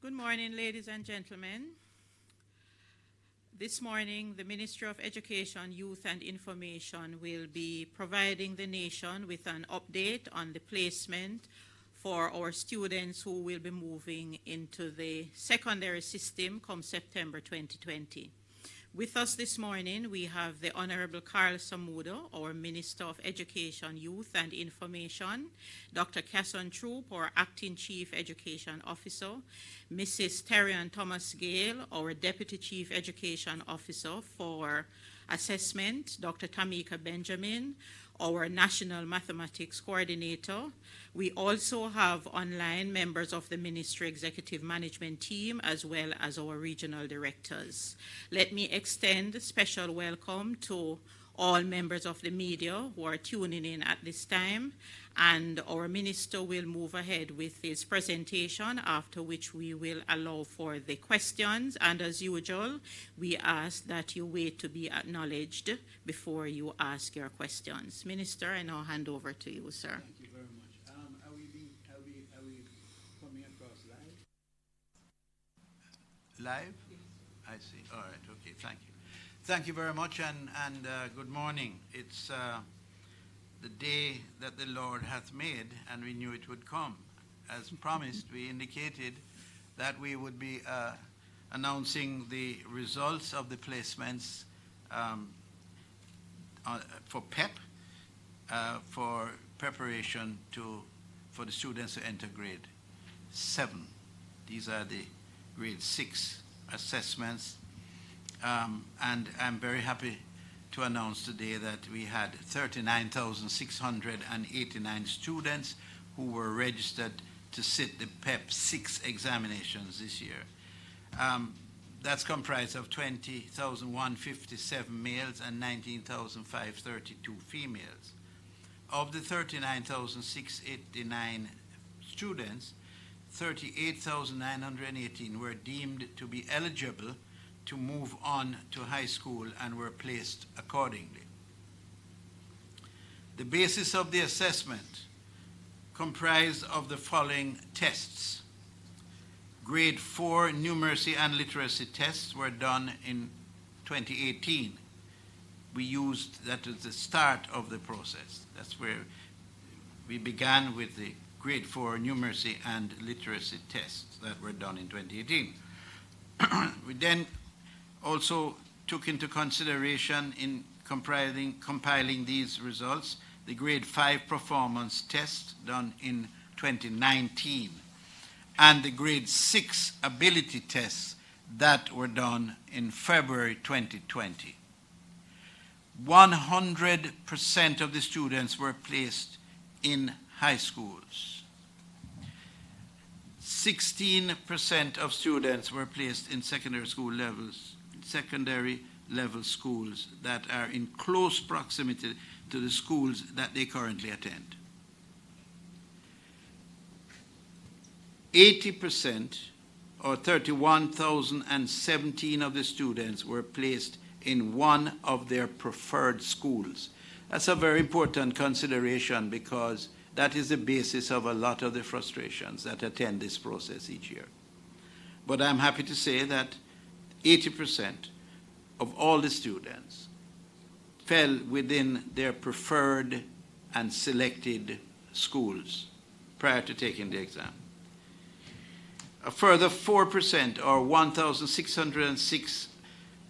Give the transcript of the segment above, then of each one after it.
Good morning, ladies and gentlemen. This morning, the Ministry of Education, Youth and Information will be providing the nation with an update on the placement for our students who will be moving into the secondary system come September 2020. With us this morning, we have the Honorable Carl Samudo, our Minister of Education, Youth and Information, Dr. Casson Troop, our Acting Chief Education Officer, Mrs. Terrian Thomas Gale, our Deputy Chief Education Officer for Assessment, Dr. Tamika Benjamin, our National Mathematics Coordinator. We also have online members of the Ministry Executive Management Team as well as our regional directors. Let me extend a special welcome to all members of the media who are tuning in at this time, and our minister will move ahead with his presentation, after which we will allow for the questions, and as usual we ask that you wait to be acknowledged before you ask your questions. Minister, I now hand over to you, sir. Thank you very much. Are we coming across live? Live? Yes. I see. All right. Okay. Thank you. Thank you very much, and good morning. It's the day that the Lord hath made, and we knew it would come. As promised, we indicated that we would be announcing the results of the placements for PEP, for preparation for the students to enter grade 7. These are the grade 6 assessments. And I'm very happy to announce today that we had 39,689 students who were registered to sit the PEP 6 examinations this year. That's comprised of 20,157 males and 19,532 females. Of the 39,689 students, 38,918 were deemed to be eligible to move on to high school and were placed accordingly. The basis of the assessment comprised of the following tests. Grade 4 numeracy and literacy tests were done in 2018. We used that as the start of the process. That's where we began with the grade 4 numeracy and literacy tests that were done in 2018. We then also took into consideration in compiling these results the grade 5 performance test done in 2019 and the grade 6 ability tests that were done in February 2020. 100% of the students were placed in high schools. 16% of students were placed in secondary level schools that are in close proximity to the schools that they currently attend. 80%, or 31,017 of the students were placed in one of their preferred schools. That's a very important consideration because that is the basis of a lot of the frustrations that attend this process each year. But I'm happy to say that 80% of all the students fell within their preferred and selected schools prior to taking the exam. A further 4%, or 1,606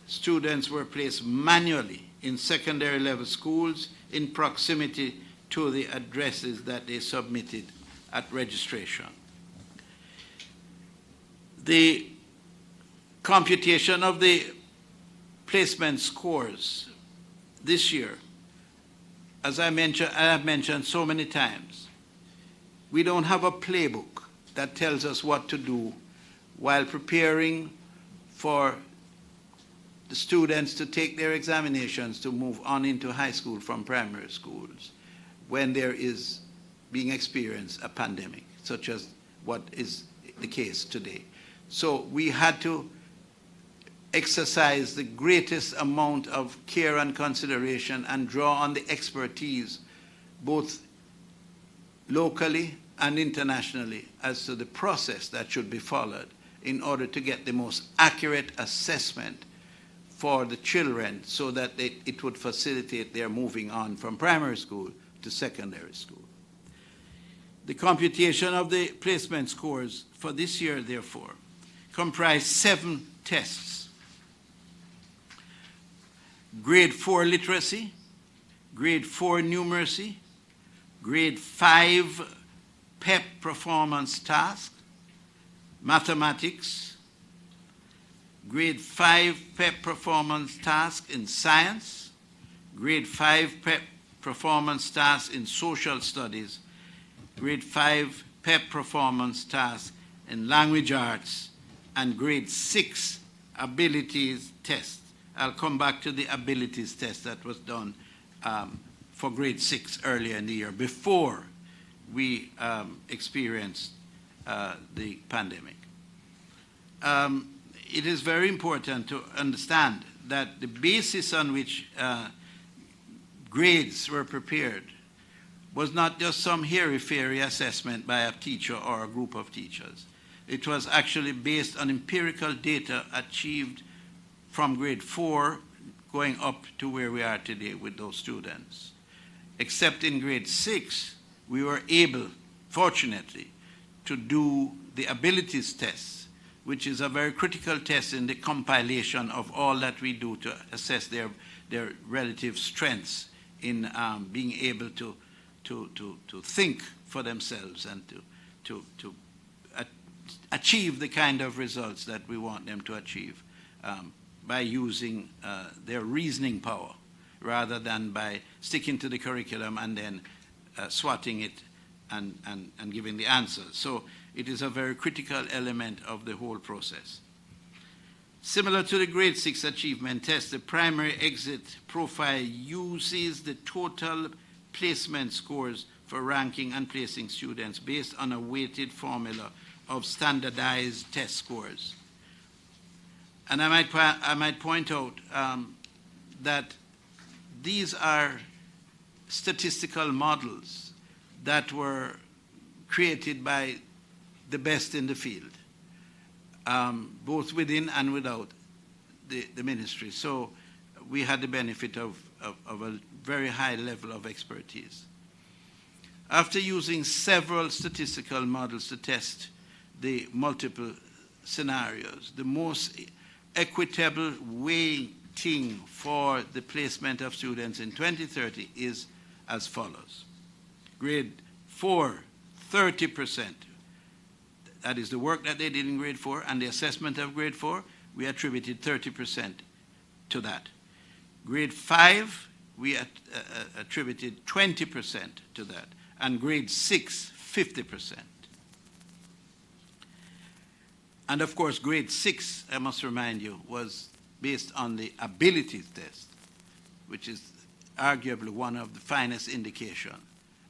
students, were placed manually in secondary level schools in proximity to the addresses that they submitted at registration. The computation of the placement scores this year, as I have mentioned so many times, we don't have a playbook that tells us what to do while preparing for the students to take their examinations to move on into high school from primary schools when there is being experienced a pandemic, such as what is the case today. So we had to exercise the greatest amount of care and consideration and draw on the expertise, both locally and internationally, as to the process that should be followed in order to get the most accurate assessment for the children so that it would facilitate their moving on from primary school to secondary school. The computation of the placement scores for this year, therefore, comprise 7 tests. Grade 4 literacy, grade 4 numeracy, grade 5 PEP performance task, mathematics, grade 5 PEP performance task in science, grade 5 PEP performance task in social studies, grade 5 PEP performance task in language arts, and grade 6 abilities test. I'll come back to the abilities test that was done for grade 6 earlier in the year before we experienced the pandemic. It is very important to understand that the basis on which grades were prepared was not just some hairy-fairy assessment by a teacher or a group of teachers. It was actually based on empirical data achieved from grade 4 going up to where we are today with those students. Except in grade 6, we were able, fortunately, to do the abilities tests, which is a very critical test in the compilation of all that we do to assess their relative strengths in being able to think for themselves and to achieve the kind of results that we want them to achieve by using their reasoning power rather than by sticking to the curriculum and then swatting it and giving the answers. So it is a very critical element of the whole process. Similar to the grade 6 achievement test, the primary exit profile uses the total placement scores for ranking and placing students based on a weighted formula of standardized test scores. And I might point out that these are statistical models that were created by the best in the field, both within and without the ministry. So we had the benefit of a very high level of expertise. After using several statistical models to test the multiple scenarios, the most equitable weighting for the placement of students in 2030 is as follows. Grade 4, 30%. That is the work that they did in grade 4 and the assessment of grade 4, we attributed 30% to that. Grade 5, we attributed 20% to that. And grade 6, 50%. And of course, grade 6, I must remind you, was based on the abilities test, which is arguably one of the finest indications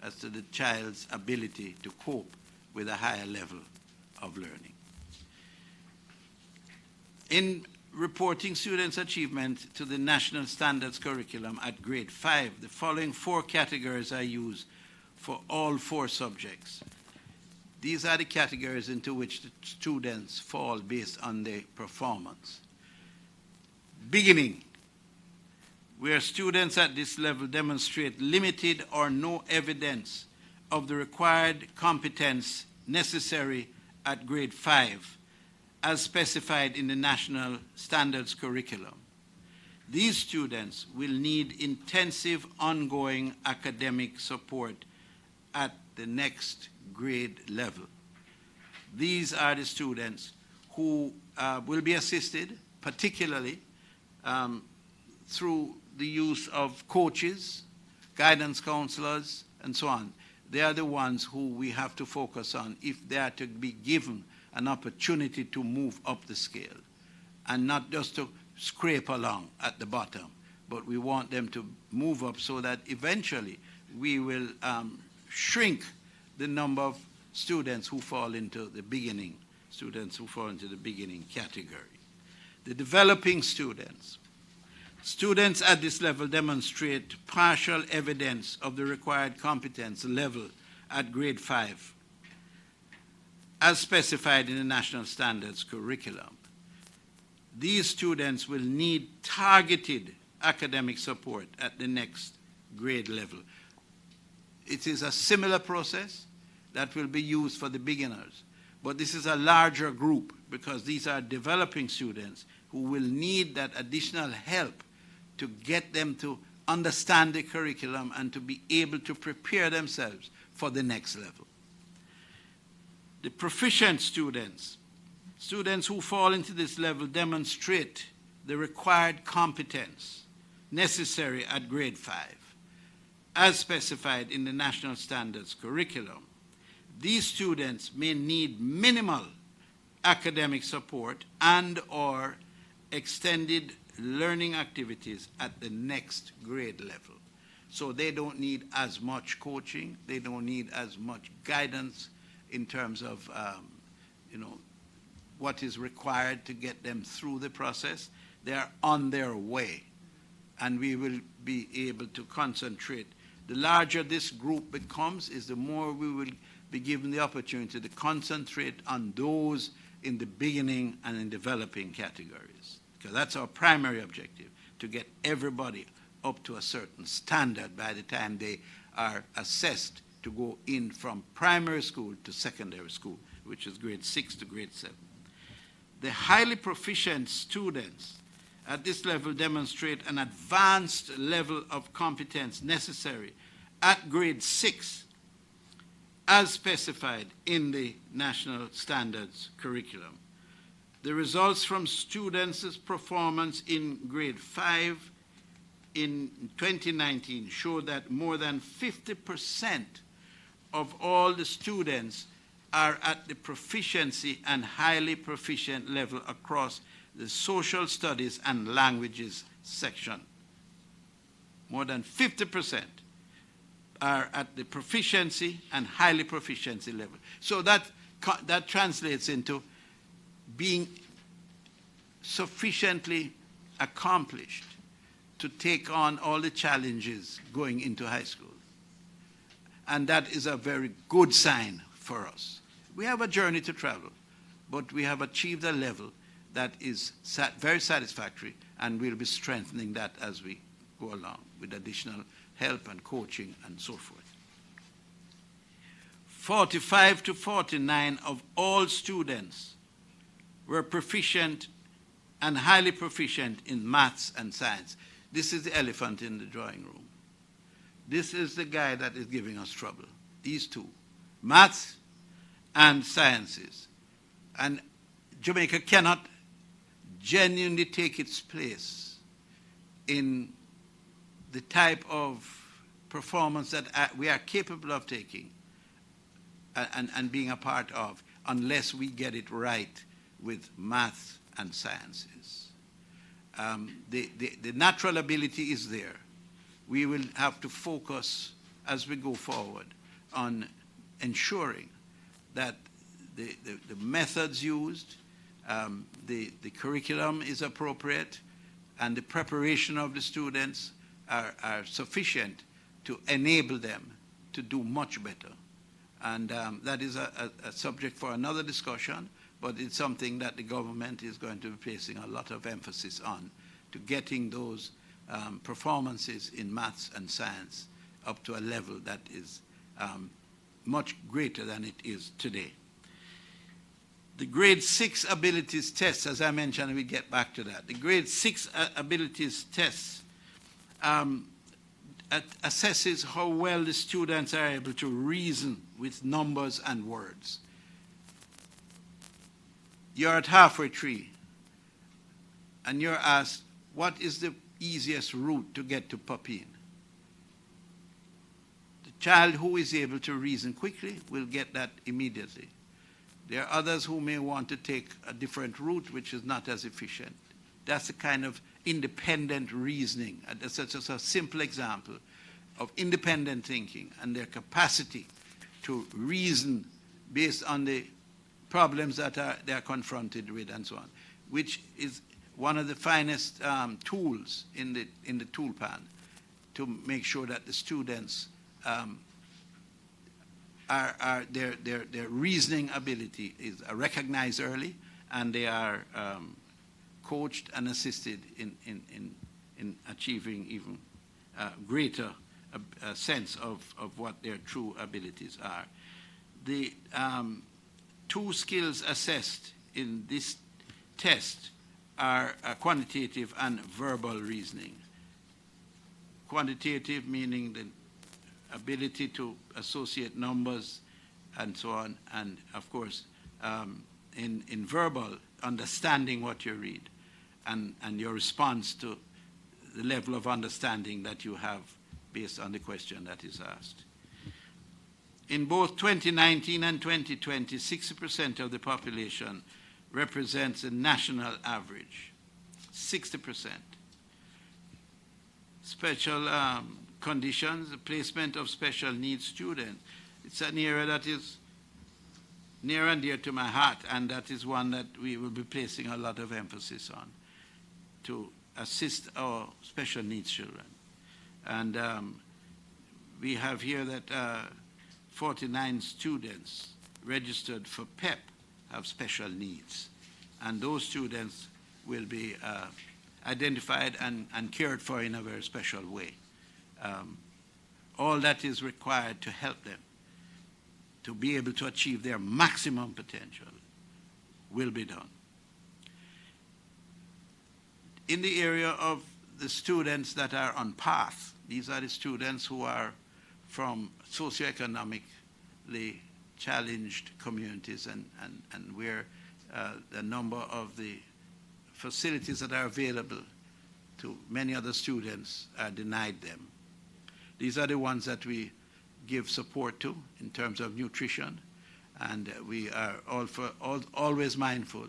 as to the child's ability to cope with a higher level of learning. In reporting students' achievement to the National Standards Curriculum at grade 5, the following 4 categories are used for all 4 subjects. These are the categories into which the students fall based on their performance. Beginning, where students at this level demonstrate limited or no evidence of the required competence necessary at grade 5, as specified in the National Standards Curriculum. These students will need intensive ongoing academic support at the next grade level. These are the students who will be assisted, particularly through the use of coaches, guidance counselors, and so on. They are the ones who we have to focus on if they are to be given an opportunity to move up the scale and not just to scrape along at the bottom, but we want them to move up so that eventually we will shrink the number of students who fall into the beginning, category. The developing students. Students at this level demonstrate partial evidence of the required competence level at grade 5. as specified in the National Standards curriculum. These students will need targeted academic support at the next grade level. It is a similar process that will be used for the beginners, but this is a larger group because these are developing students who will need that additional help to get them to understand the curriculum and to be able to prepare themselves for the next level. The proficient students, students who fall into this level, demonstrate the required competence necessary at grade 5, as specified in the National Standards curriculum. These students may need minimal academic support and/or extended learning activities at the next grade level. So they don't need as much coaching, they don't need as much guidance in terms of what is required to get them through the process. They are on their way, and we will be able to concentrate. The larger this group becomes, is the more we will be given the opportunity to concentrate on those in the beginning and in developing categories. Because that's our primary objective, to get everybody up to a certain standard by the time they are assessed to go in from primary school to secondary school, which is grade 6 to grade 7. The highly proficient students at this level demonstrate an advanced level of competence necessary at grade 6, as specified in the National Standards curriculum. The results from students' performance in grade 5 in 2019 show that more than 50% of all the students are at the proficiency and highly proficient level across the social studies and languages section. More than 50% are at the proficiency and highly proficiency level. So that translates into being sufficiently accomplished to take on all the challenges going into high school. And that is a very good sign for us. We have a journey to travel, but we have achieved a level that is very satisfactory, and we'll be strengthening that as we go along with additional help and coaching and so forth. 45 to 49 of all students were proficient and highly proficient in maths and science. This is the elephant in the drawing room. This is the guy that is giving us trouble. These two, maths and sciences. And Jamaica cannot genuinely take its place in the type of performance that we are capable of taking and being a part of unless we get it right with maths and sciences. The natural ability is there. We will have to focus as we go forward on ensuring that the methods used, the curriculum is appropriate, and the preparation of the students are sufficient to enable them to do much better. And that is a subject for another discussion, but it's something that the government is going to be placing a lot of emphasis on, to getting those performances in maths and science up to a level that is much greater than it is today. The grade 6 abilities tests, as I mentioned, we get back to that. The grade 6 abilities tests assesses how well the students are able to reason with numbers and words. You're at halfway tree, and you're asked, what is the easiest route to get to Papine? The child who is able to reason quickly will get that immediately. There are others who may want to take a different route, which is not as efficient. That's the kind of independent reasoning. That's just a simple example of independent thinking and their capacity to reason based on the problems that they are confronted with and so on, which is one of the finest tools in the tool pan to make sure that the students are their reasoning ability is recognized early, and they are coached and assisted in achieving even greater sense of what their true abilities are. The two skills assessed in this test are quantitative and verbal reasoning. Quantitative meaning the ability to associate numbers and so on, and of course in verbal, understanding what you read and your response to the level of understanding that you have based on the question that is asked. In both 2019 and 2020, 60% of the population represents a national average, 60%. Special conditions, the placement of special needs students. It's an area that is near and dear to my heart, and that is one that we will be placing a lot of emphasis on to assist our special needs children. And we have here that 49 students registered for PEP have special needs, and those students will be identified and cared for in a very special way. All that is required to help them to be able to achieve their maximum potential will be done. In the area of the students that are on path, these are the students who are from socioeconomically challenged communities and where the number of the facilities that are available to many other students are denied them. These are the ones that we give support to in terms of nutrition, and we are always mindful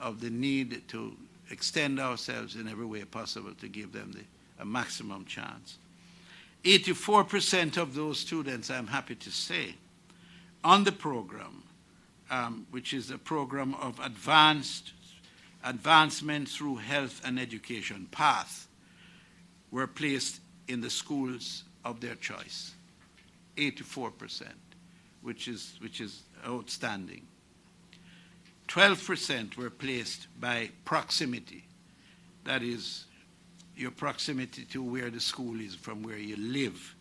of the need to extend ourselves in every way possible to give them a maximum chance. 84% of those students, I'm happy to say, on the program, which is a program of advancement through health and education path, were placed in the schools of their choice. 84%, which is outstanding. 12% were placed by proximity. That is, your proximity to where the school is from where you live.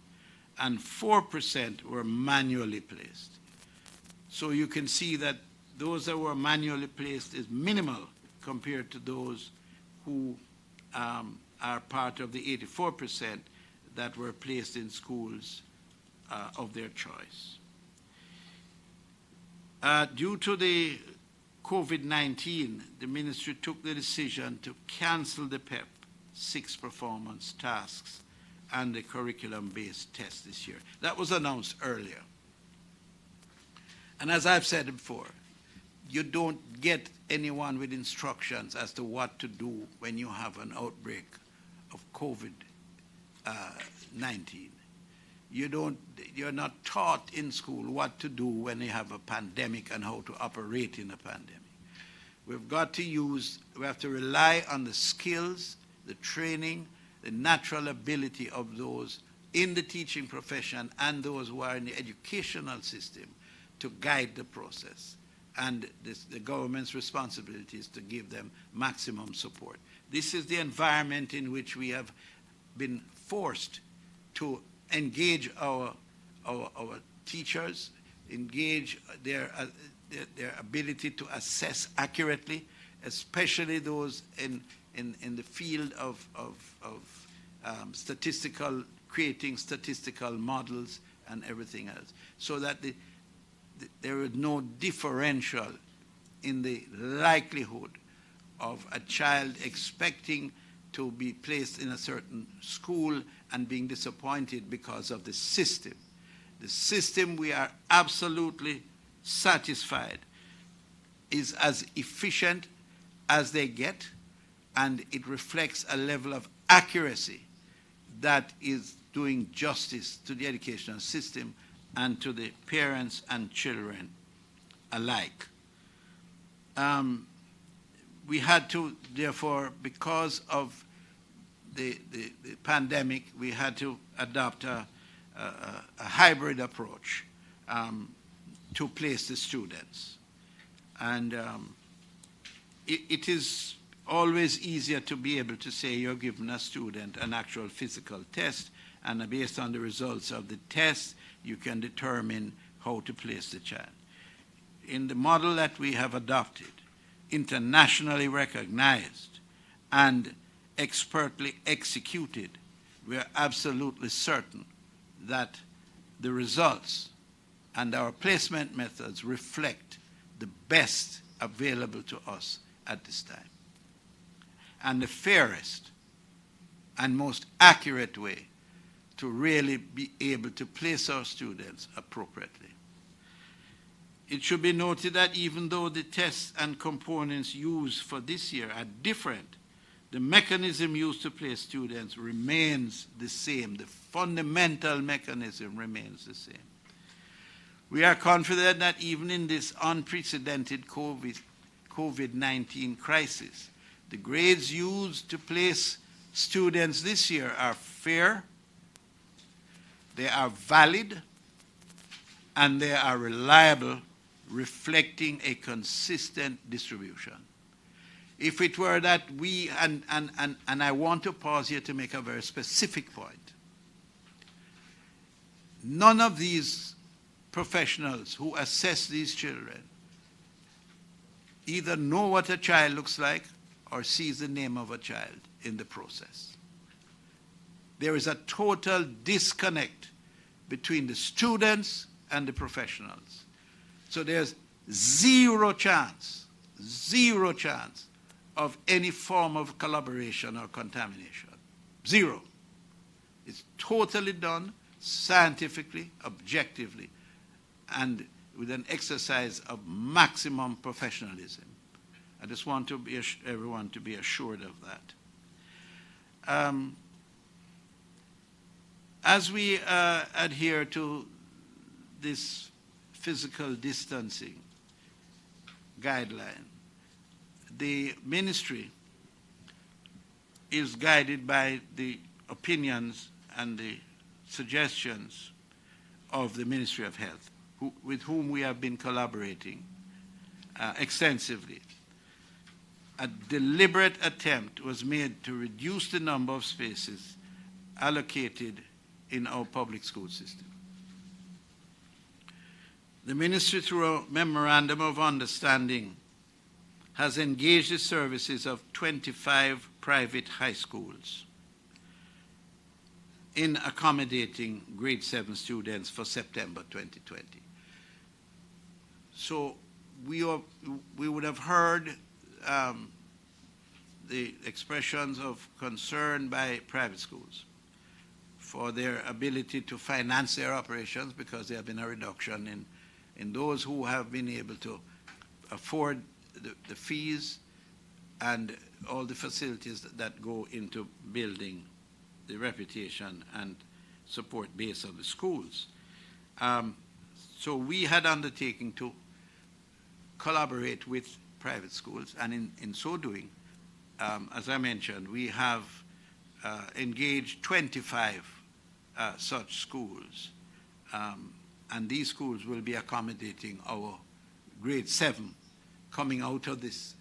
And 4% were manually placed. So you can see that those that were manually placed is minimal compared to those who are part of the 84% that were placed in schools of their choice. Due to the COVID-19, the ministry took the decision to cancel the PEP 6 performance tasks and the curriculum-based test this year. That was announced earlier. And as I've said before, you don't get anyone with instructions as to what to do when you have an outbreak of COVID-19. You're not taught in school what to do when you have a pandemic and how to operate in a pandemic. We have to rely on the skills, the training, the natural ability of those in the teaching profession and those who are in the educational system to guide the process. And the government's responsibility is to give them maximum support. This is the environment in which we have been forced to engage our teachers, engage their ability to assess accurately, especially those in the field of creating statistical models and everything else, so that there is no differential in the likelihood of a child expecting to be placed in a certain school and being disappointed because of the system. The system, we are absolutely satisfied, is as efficient as they get, and it reflects a level of accuracy that is doing justice to the educational system and to the parents and children alike. We had to, therefore, because of the pandemic, we had to adopt a hybrid approach. to place the students. And it is always easier to be able to say you're giving a student an actual physical test, and based on the results of the test, you can determine how to place the child. In the model that we have adopted, internationally recognized and expertly executed, we are absolutely certain that the results and our placement methods reflect the best available to us at this time, and the fairest and most accurate way to really be able to place our students appropriately. It should be noted that even though the tests and components used for this year are different, the mechanism used to place students remains the same. The fundamental mechanism remains the same. We are confident that even in this unprecedented COVID-19 crisis, the grades used to place students this year are fair, they are valid, and they are reliable, reflecting a consistent distribution. If it were that we, and I want to pause here to make a very specific point, none of these professionals who assess these children either know what a child looks like or sees the name of a child in the process. There is a total disconnect between the students and the professionals. So there's zero chance of any form of collaboration or contamination. Zero. It's totally done scientifically, objectively, and with an exercise of maximum professionalism. I just want to be everyone to be assured of that. As we adhere to this physical distancing guideline, the ministry is guided by the opinions and the suggestions of the Ministry of Health, with whom we have been collaborating extensively. A deliberate attempt was made to reduce the number of spaces allocated in our public school system. The ministry, through a memorandum of understanding, has engaged the services of 25 private high schools in accommodating grade 7 students for September 2020. So we would have heard the expressions of concern by private schools for their ability to finance their operations, because there have been a reduction in those who have been able to afford the fees and all the facilities that go into building the reputation and support base of the schools. So we had undertaken to collaborate with private schools, and in so doing, as I mentioned, we have engaged 25 such schools, and these schools will be accommodating our grade 7 coming out of this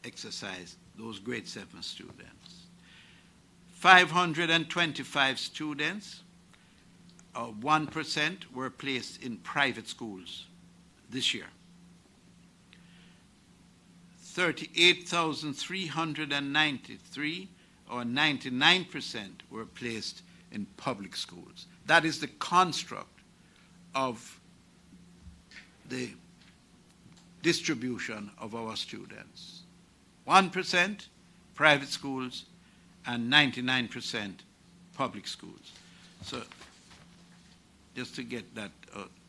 exercise, those grade 7 students. 525 students, 1%, were placed in private schools this year. 38,393, or 99%, were placed in public schools. That is the construct of the distribution of our students. 1% private schools and 99% public schools. So just to get that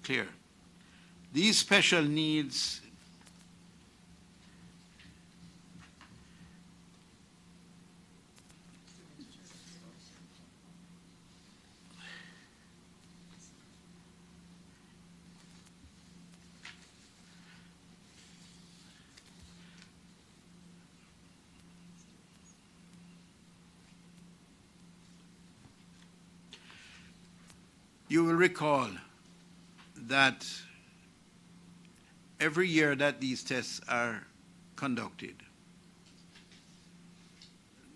clear. These special needs you will recall that every year that these tests are conducted,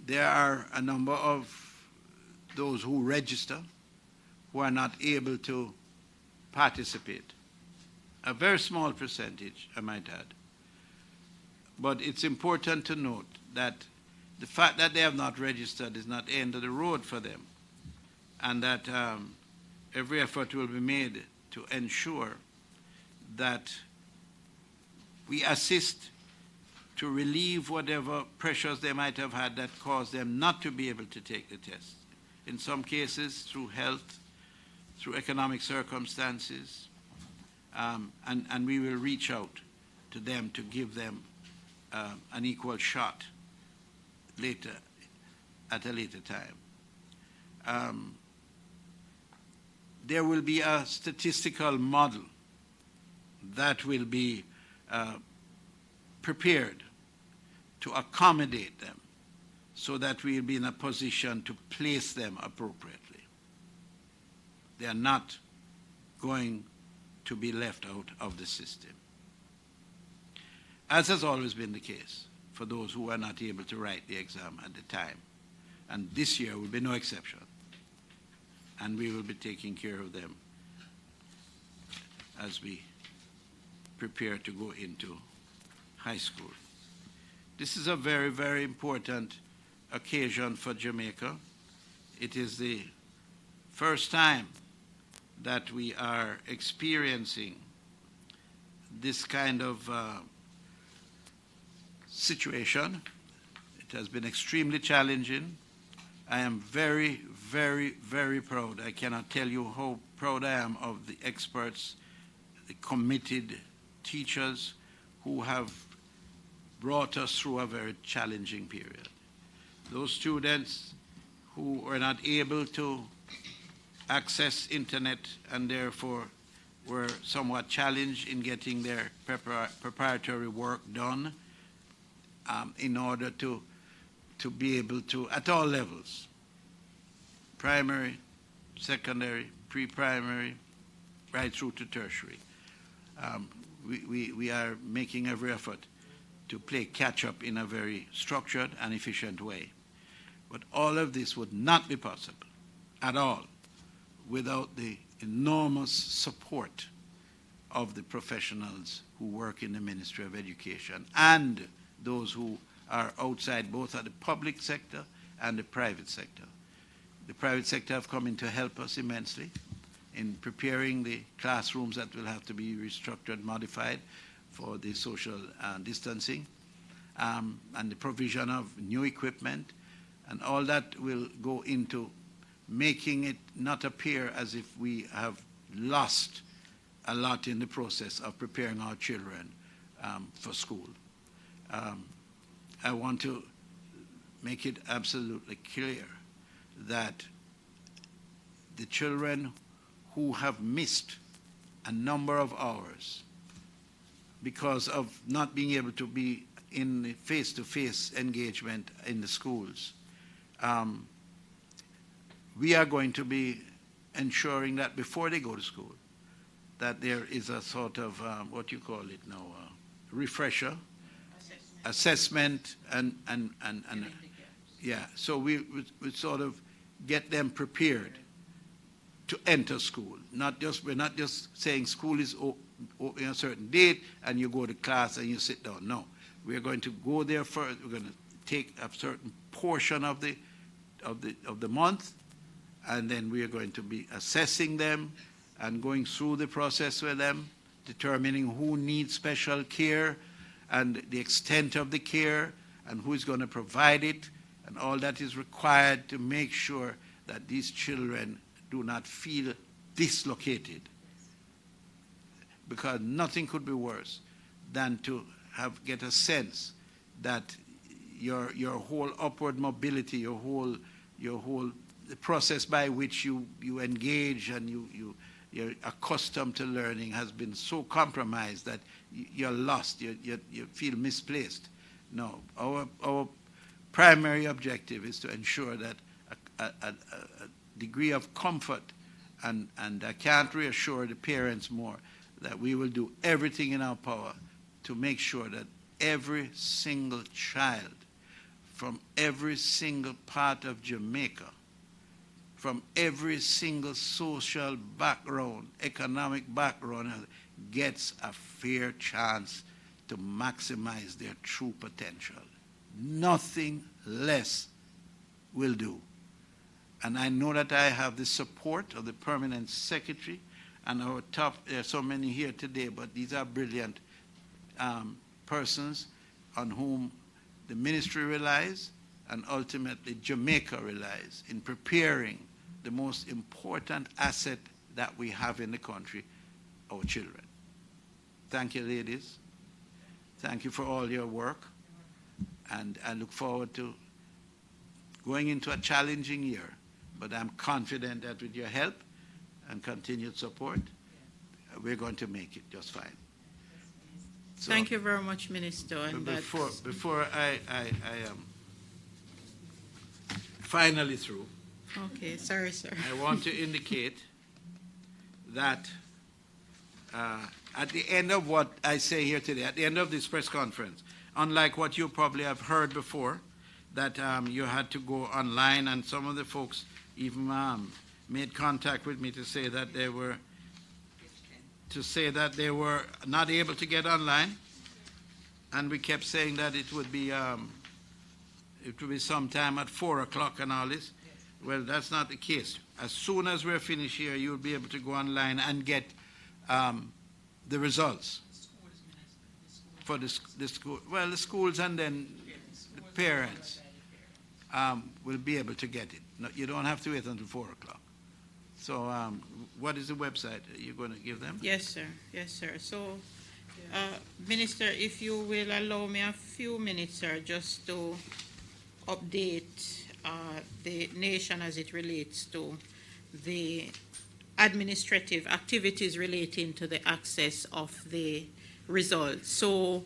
there are a number of those who register who are not able to participate. A very small percentage, I might add. But it's important to note that the fact that they have not registered is not the end of the road for them, and that every effort will be made to ensure that we assist to relieve whatever pressures they might have had that caused them not to be able to take the test. In some cases, through health, through economic circumstances, and we will reach out to them to give them an equal shot later, at a later time. There will be a statistical model that will be prepared to accommodate them so that we'll be in a position to place them appropriately. They are not going to be left out of the system, as has always been the case for those who are not able to write the exam at the time. And this year will be no exception. And we will be taking care of them as we prepare to go into high school. This is a very, very important occasion for Jamaica. It is the first time that we are experiencing this kind of situation. It has been extremely challenging. I am very, very, very proud. I cannot tell you how proud I am of the experts, the committed teachers who have brought us through a very challenging period. Those students who were not able to access internet and therefore were somewhat challenged in getting their preparatory work done in order to be able to, at all levels, primary, secondary, pre-primary, right through to tertiary. We are making every effort to play catch-up in a very structured and efficient way. But all of this would not be possible at all without the enormous support of the professionals who work in the Ministry of Education and those who are outside, both at the public sector and the private sector. The private sector have come in to help us immensely in preparing the classrooms that will have to be restructured, modified for the social distancing, and the provision of new equipment, and all that will go into making it not appear as if we have lost a lot in the process of preparing our children for school. I want to make it absolutely clear that the children who have missed a number of hours because of not being able to be in face-to-face engagement in the schools, we are going to be ensuring that before they go to school, that there is a sort of, what you call it now, refresher, assessment, and yeah, so we sort of get them prepared to enter school. We're not just saying school is open a certain date and you go to class and you sit down. No, we're going to go there first. We're going to take a certain portion of the month, and then we are going to be assessing them and going through the process with them, determining who needs special care and the extent of the care and who is going to provide it, and all that is required to make sure that these children do not feel dislocated. Because nothing could be worse than to get a sense that your whole upward mobility, your whole the process by which you engage and you're accustomed to learning has been so compromised that you're lost, you feel misplaced. No, our primary objective is to ensure that a degree of comfort, and I can't reassure the parents more that we will do everything in our power to make sure that every single child from every single part of Jamaica, from every single social background, economic background, gets a fair chance to maximize their true potential. Nothing less will do. And I know that I have the support of the permanent secretary and our top, there are so many here today, but these are brilliant persons on whom the ministry relies and ultimately Jamaica relies in preparing the most important asset that we have in the country, our children. Thank you, ladies. Thank you for all your work. And I look forward to going into a challenging year. But I'm confident that with your help and continued support, we're going to make it just fine. So, thank you very much, Minister. And before I am finally through, okay, sorry, sir. I want to indicate that at the end of what I say here today, at the end of this press conference, unlike what you probably have heard before, that you had to go online, and some of the folks even made contact with me to say that they were not able to get online, and we kept saying that it would be sometime at 4 o'clock and all this. Well, that's not the case. As soon as we're finished here, you'll be able to go online and get the results for the school. Well, the schools and then the parents will be able to get it. No, you don't have to wait until 4 o'clock. So what is the website? Are you going to give them? Yes, sir. Yes, sir. So, Minister, if you will allow me a few minutes, sir, just to update the nation as it relates to the administrative activities relating to the access of the results. So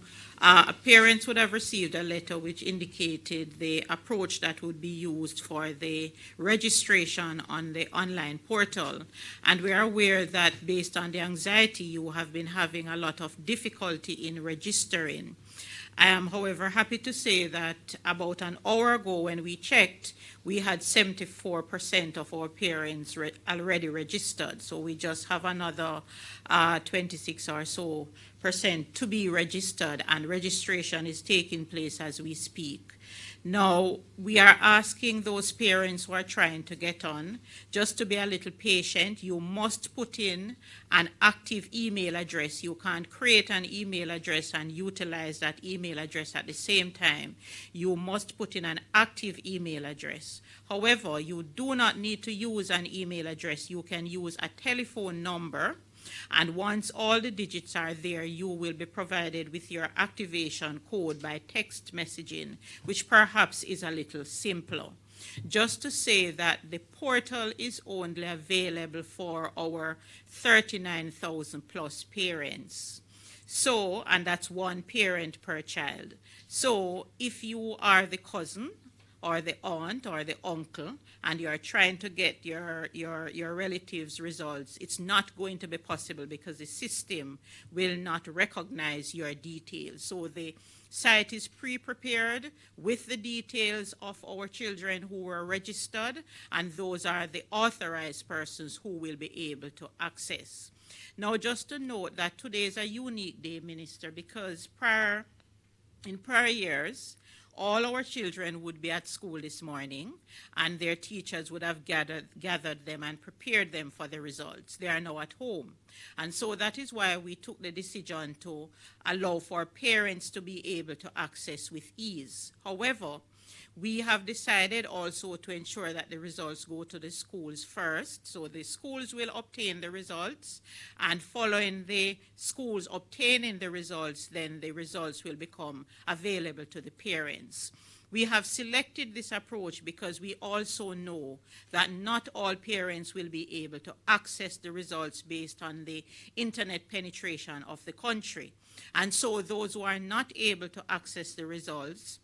parents would have received a letter which indicated the approach that would be used for the registration on the online portal. And we are aware that based on the anxiety, you have been having a lot of difficulty in registering. I am, however, happy to say that about an hour ago when we checked, we had 74% of our parents already registered. So we just have another 26 or so percent to be registered, and registration is taking place as we speak. Now, we are asking those parents who are trying to get on just to be a little patient. You must put in an active email address. You can't create an email address and utilize that email address at the same time. You must put in an active email address. However, you do not need to use an email address. You can use a telephone number. And once all the digits are there, you will be provided with your activation code by text messaging, which perhaps is a little simpler. Just to say that the portal is only available for our 39,000 plus parents. So, and that's one parent per child. So if you are the cousin or the aunt or the uncle, and you're trying to get your relatives' results, it's not going to be possible because the system will not recognize your details. So the site is pre-prepared with the details of our children who were registered, and those are the authorized persons who will be able to access. Now, just to note that today is a unique day, Minister, because in prior years, all our children would be at school this morning, and their teachers would have gathered them and prepared them for the results. They are now at home. And so that is why we took the decision to allow for parents to be able to access with ease. However, we have decided also to ensure that the results go to the schools first. So the schools will obtain the results, and following the schools obtaining the results, then the results will become available to the parents. We have selected this approach because we also know that not all parents will be able to access the results based on the internet penetration of the country. And so those who are not able to access the results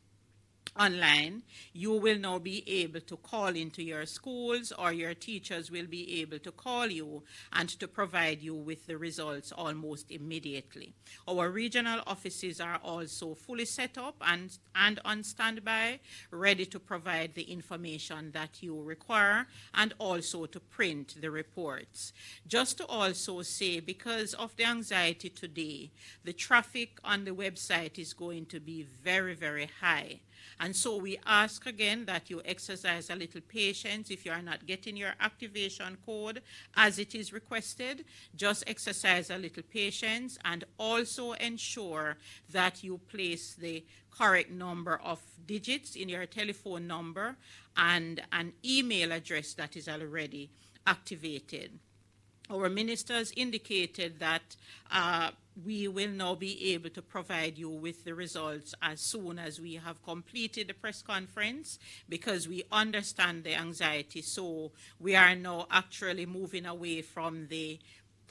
online, you will now be able to call into your schools, or your teachers will be able to call you and to provide you with the results almost immediately. Our regional offices are also fully set up and on standby, ready to provide the information that you require and also to print the reports. Just to also say, because of the anxiety today, the traffic on the website is going to be very, very high. And so we ask again that you exercise a little patience. If you are not getting your activation code as it is requested, just exercise a little patience, and also ensure that you place the correct number of digits in your telephone number and an email address that is already activated. Our ministers indicated that we will now be able to provide you with the results as soon as we have completed the press conference, because we understand the anxiety. So we are now actually moving away from the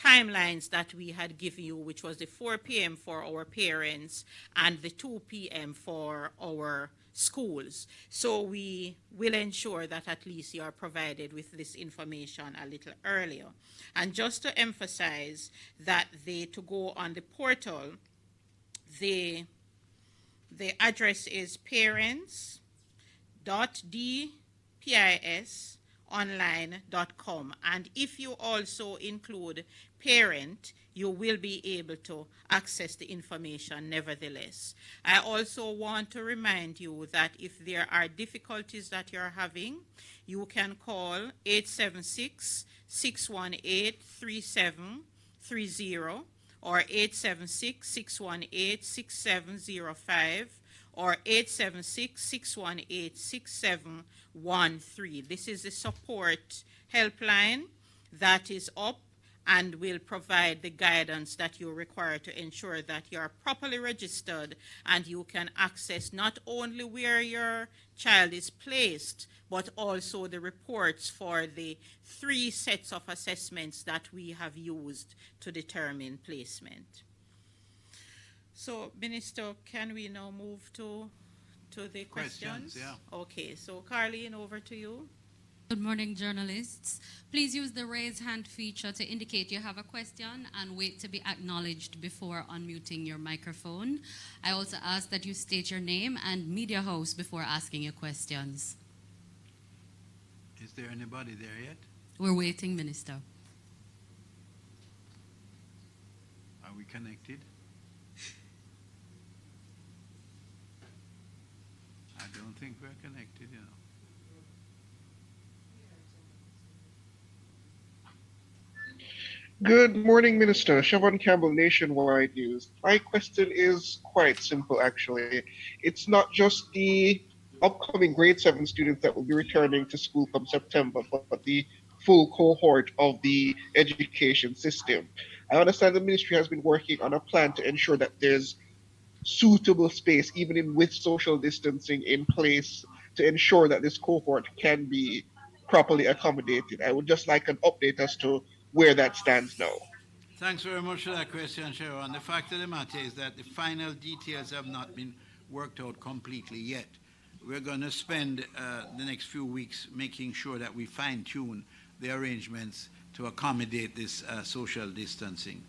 timelines that we had given you, which was the 4 p.m. for our parents and the 2 p.m. for our schools. So we will ensure that at least you are provided with this information a little earlier. And just to emphasize that to go on the portal, the address is parents.dpisonline.com. And if you also include parent, you will be able to access the information nevertheless. I also want to remind you that if there are difficulties that you're having, you can call 876-618-3730 or 876-618-6705 or 876-618-6713. This is the support helpline that is up and will provide the guidance that you require to ensure that you are properly registered and you can access not only where your child is placed, but also the reports for the 3 sets of assessments that we have used to determine placement. So, Minister, can we now move to the questions? Yeah. Okay, so Carleen, over to you. Good morning, journalists. Please use the raise hand feature to indicate you have a question and wait to be acknowledged before unmuting your microphone. I also ask that you state your name and media house before asking your questions. Is there anybody there yet? We're waiting, Minister. Are we connected? I don't think we're connected, you know. Good morning, Minister. Siobhan Campbell, Nationwide News. My question is quite simple, actually. It's not just the upcoming grade 7 students that will be returning to school come September, but the full cohort of the education system. I understand the ministry has been working on a plan to ensure that there's suitable space, even with social distancing in place, to ensure that this cohort can be properly accommodated. I would just like an update as to where that stands now. Thanks very much for that question, Sharon. The fact of the matter is that the final details have not been worked out completely yet. We're going to spend the next few weeks making sure that we fine-tune the arrangements to accommodate this social distancing.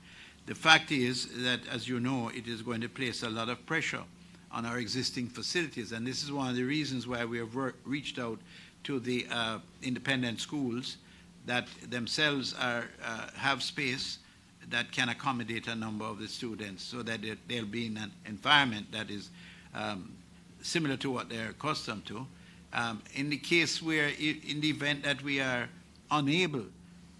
The fact is that, as you know, it is going to place a lot of pressure on our existing facilities, and this is one of the reasons why we have reached out to the independent schools that themselves have space that can accommodate a number of the students, so that they'll be in an environment that is similar to what they're accustomed to. In the case where, in the event that we are unable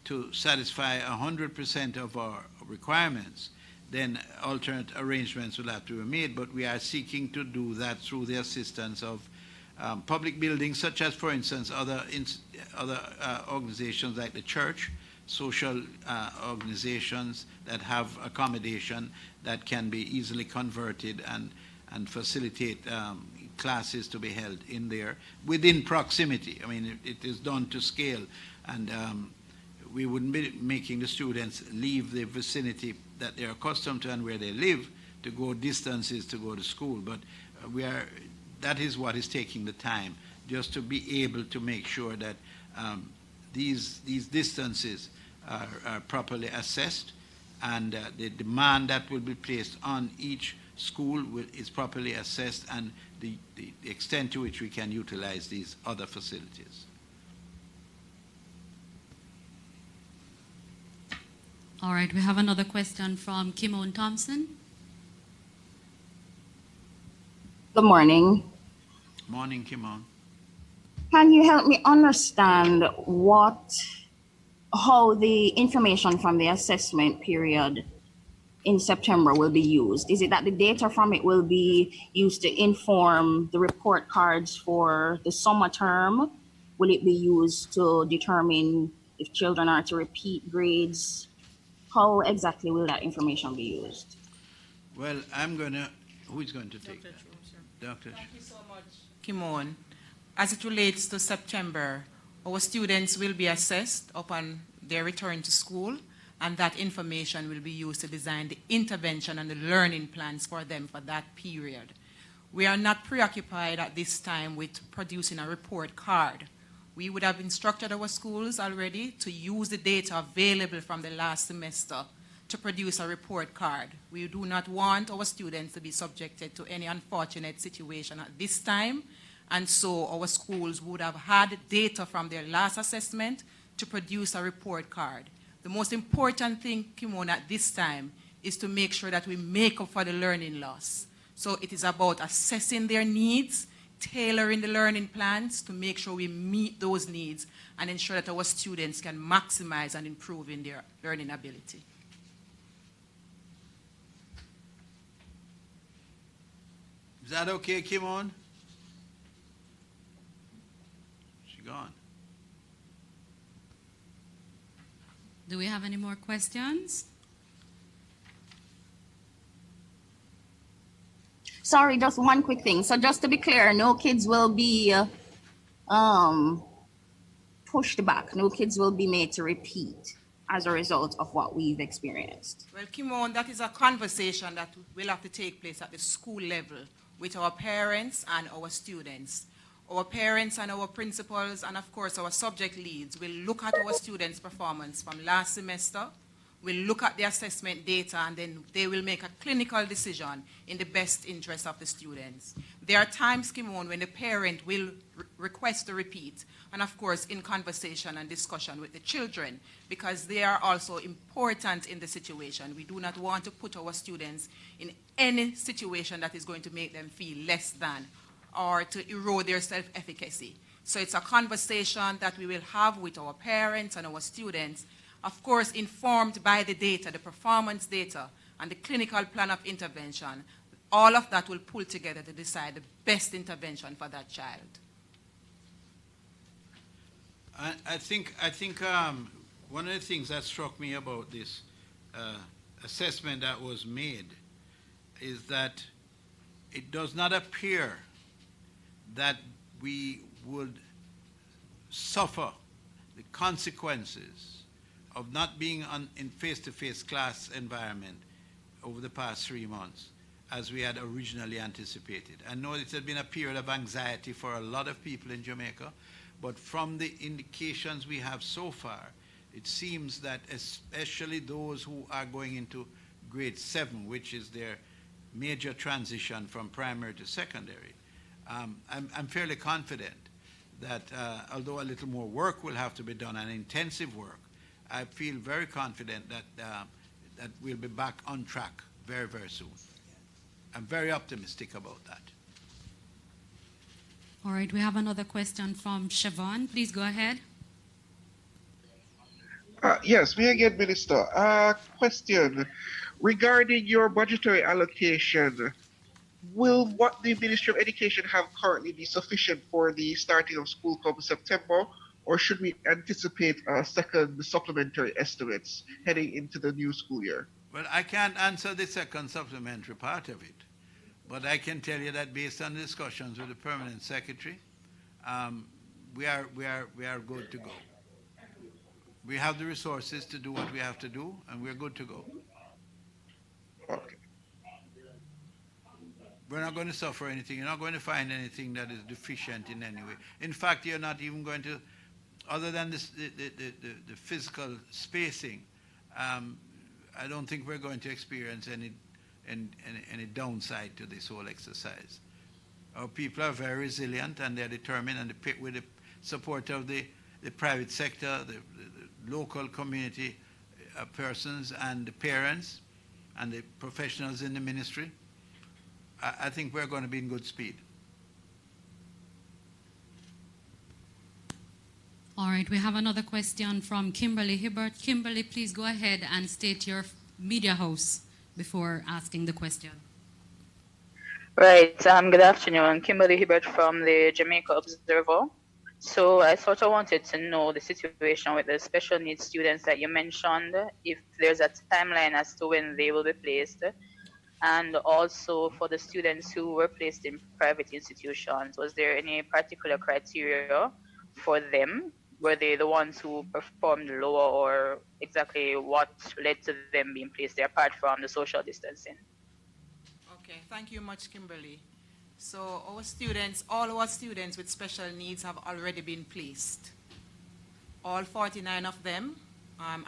to satisfy 100% of our requirements, then alternate arrangements will have to be made, but we are seeking to do that through the assistance of public buildings, such as, for instance, other organizations like the church, social organizations that have accommodation that can be easily converted and facilitate classes to be held in there within proximity. I mean, it is done to scale, and we wouldn't be making the students leave the vicinity that they're accustomed to and where they live to go distances to go to school, but we are that is what is taking the time, just to be able to make sure that these distances are properly assessed, and the demand that will be placed on each school is properly assessed, and the extent to which we can utilize these other facilities. All right, we have another question from Kimon Thompson. Good morning. Morning, Kimon. Can you help me understand how the information from the assessment period in September will be used? Is it that the data from it will be used to inform the report cards for the summer term? Will it be used to determine if children are to repeat grades? How exactly will that information be used? Well, who is going to take that? Dr. Thank you so much, Kimon. As it relates to September, our students will be assessed upon their return to school, and that information will be used to design the intervention and the learning plans for them for that period. We are not preoccupied at this time with producing a report card. We would have instructed our schools already to use the data available from the last semester to produce a report card. We do not want our students to be subjected to any unfortunate situation at this time, and so our schools would have had data from their last assessment to produce a report card. The most important thing, Kimon, at this time is to make sure that we make up for the learning loss. So it is about assessing their needs, tailoring the learning plans to make sure we meet those needs and ensure that our students can maximize and improve in their learning ability. Is that okay, Kimon? She gone. Do we have any more questions? Sorry, just one quick thing. So just to be clear, no kids will be pushed back. No kids will be made to repeat as a result of what we've experienced. Well, Kimon, that is a conversation that will have to take place at the school level with our parents and our students. Our parents and our principals and, of course, our subject leads will look at our students' performance from last semester. We'll look at the assessment data, and then they will make a clinical decision in the best interest of the students. There are times, Kimon, when the parent will request a repeat, and of course in conversation and discussion with the children, because they are also important in the situation. We do not want to put our students in any situation that is going to make them feel less than or to erode their self-efficacy. So it's a conversation that we will have with our parents and our students, of course informed by the data, the performance data, and the clinical plan of intervention. All of that will pull together to decide the best intervention for that child. I think one of the things that struck me about this assessment that was made is that it does not appear that we would suffer the consequences of not being in face-to-face class environment over the past 3 months as we had originally anticipated. I know it had been a period of anxiety for a lot of people in Jamaica, but from the indications we have so far, it seems that especially those who are going into grade 7, which is their major transition from primary to secondary, I'm fairly confident that although a little more work will have to be done, and intensive work, I feel very confident that we'll be back on track very, very soon. I'm very optimistic about that. All right, we have another question from Siobhan. Please go ahead. Yes, me again, Minister. Question regarding your budgetary allocation. Will what the Ministry of Education have currently be sufficient for the starting of school come September, or should we anticipate second supplementary estimates heading into the new school year? Well, I can't answer the second supplementary part of it, but I can tell you that based on discussions with the permanent secretary, we are good to go. We have the resources to do what we have to do, and we're good to go. Okay. We're not going to suffer anything. You're not going to find anything that is deficient in any way. In fact, you're not even going to, other than this, the physical spacing, I don't think we're going to experience any downside to this whole exercise. Our people are very resilient and they're determined, and with the support of the private sector, the local community persons and the parents and the professionals in the ministry, I think we're going to be in good speed. All right, we have another question from Kimberly Hibbert. Kimberly, please go ahead and state your media house before asking the question. Right. Good afternoon. Kimberly Hibbert from the Jamaica Observer. So I sort of wanted to know the situation with the special needs students that you mentioned, if there's a timeline as to when they will be placed, and also for the students who were placed in private institutions, was there any particular criteria for them? Were they the ones who performed lower, or exactly what led to them being placed there apart from the social distancing? Okay, thank you much, Kimberly. So our students, all our students with special needs have already been placed. All 49 of them.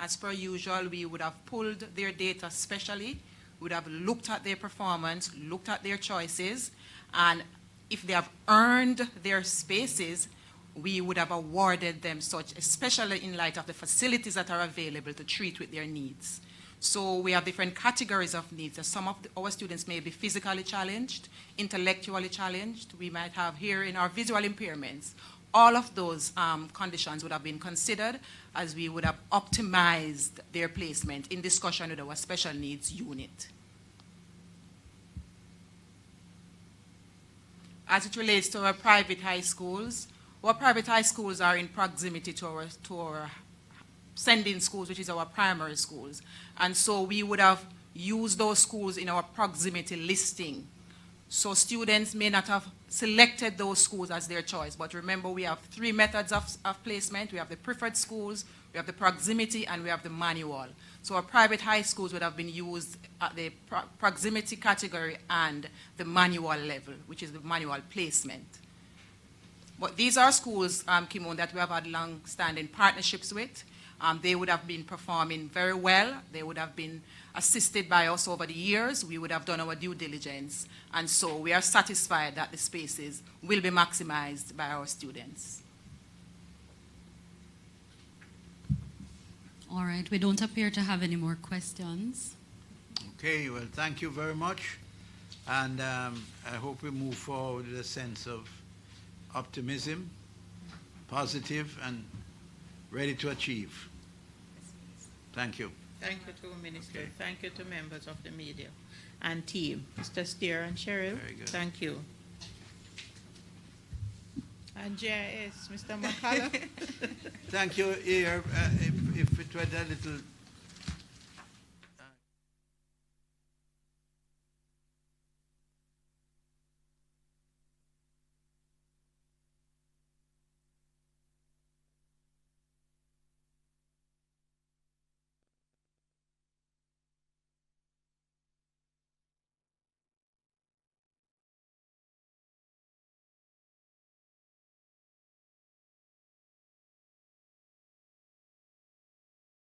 As per usual, we would have pulled their data specially, would have looked at their performance, looked at their choices, and if they have earned their spaces, we would have awarded them such, especially in light of the facilities that are available to treat with their needs. So we have different categories of needs. Some of our students may be physically challenged, intellectually challenged. We might have here in our visual impairments. All of those conditions would have been considered as we would have optimized their placement in discussion with our special needs unit. As it relates to our private high schools are in proximity to our sending schools, which is our primary schools. And so we would have used those schools in our proximity listing. So students may not have selected those schools as their choice, but remember we have three methods of placement. We have the preferred schools, we have the proximity, and we have the manual. So our private high schools would have been used at the proximity category and the manual level, which is the manual placement. But these are schools, Kimon, that we have had long-standing partnerships with. They would have been performing very well. They would have been assisted by us over the years. We would have done our due diligence. And so we are satisfied that the spaces will be maximized by our students. All right, we don't appear to have any more questions. Okay, well, thank you very much. And I hope we move forward with a sense of optimism, positive, and ready to achieve. Thank you. Thank you to Minister. Okay. Thank you to members of the media and team. Mr. Steer and Cheryl, Very good. thank you. And JIS, Mr. McCullough. Thank you. Here, if it were a little